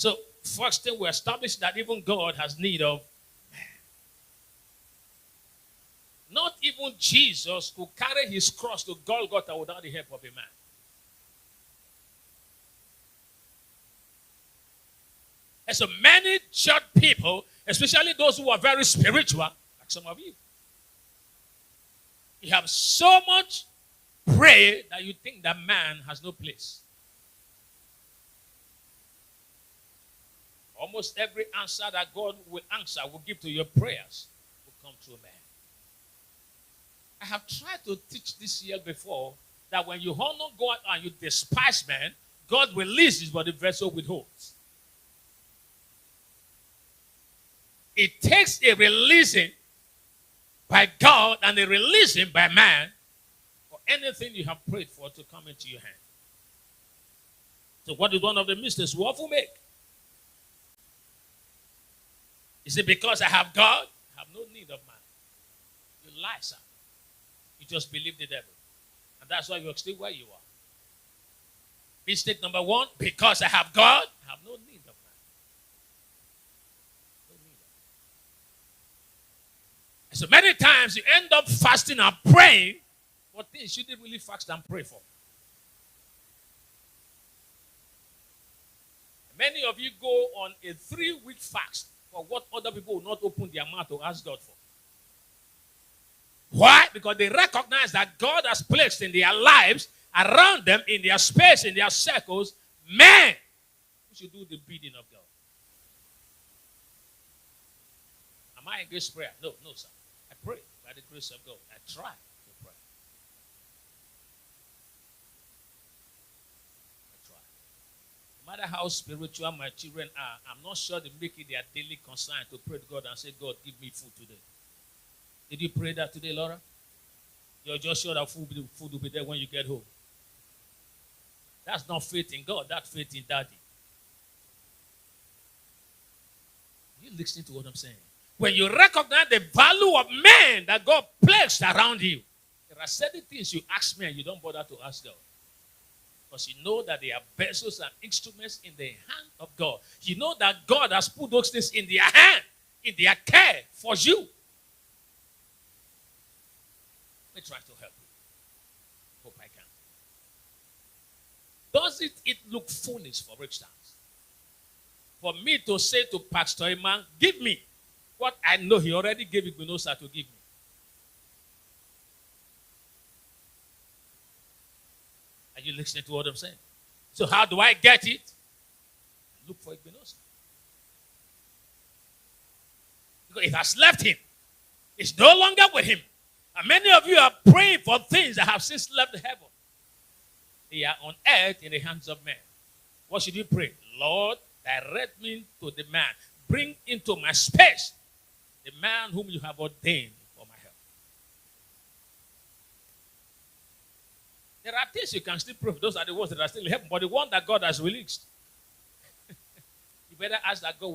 So, first thing we establish that even God has need of man. Not even Jesus could carry his cross to Golgotha without the help of a man. And so many church people, especially those who are very spiritual, like some of you, you have so much pray that you think that man has no place. Almost every answer that God will give to your prayers will come through man. I have tried to teach this year before that when you honor God and you despise man, God releases but the vessel withholds. It takes a releasing by God and a releasing by man for anything you have prayed for to come into your hand. So what is one of the mistakes we often make? Is it because I have God? I have no need of man. You lie, sir. You just believe the devil. And that's why you're still where you are. Mistake number one, because I have God, I have no need of man. No need of man. And so many times you end up fasting and praying for things you didn't really fast and pray for. Many of you go on a 3-week fast for what other people will not open their mouth to ask God for. Why? Because they recognize that God has placed in their lives, around them, in their space, in their circles, men who should do the bidding of God. Am I against prayer? No, sir. I pray by the grace of God. I try to pray. No matter how spiritual my children are, I'm not sure they make it their daily concern to pray to God and say, God, give me food today. Did you pray that today, Laura? You're just sure that food will be there when you get home. That's not faith in God. That's faith in daddy. Are you listening to what I'm saying? When you recognize the value of men that God placed around you, there are certain things you ask me and you don't bother to ask God. Because you know that they are vessels and instruments in the hand of God. You know that God has put those things in their hand, in their care for you. Let me try to help you. Hope I can. Does it look foolish, for instance, for me to say to Pastor Iman, give me what I know he already gave Igbonosa to give me? Are you listening to what I'm saying? So how do I get it? Look for Igbonosa. Because it has left him. It's no longer with him. And many of you are praying for things that have since left heaven. They are on earth in the hands of men. What should you pray? Lord, direct me to the man. Bring into my space the man whom you have ordained for my help. There are things you can still pray for. Those are the ones that are still in heaven. But the one that God has released, you better ask that God will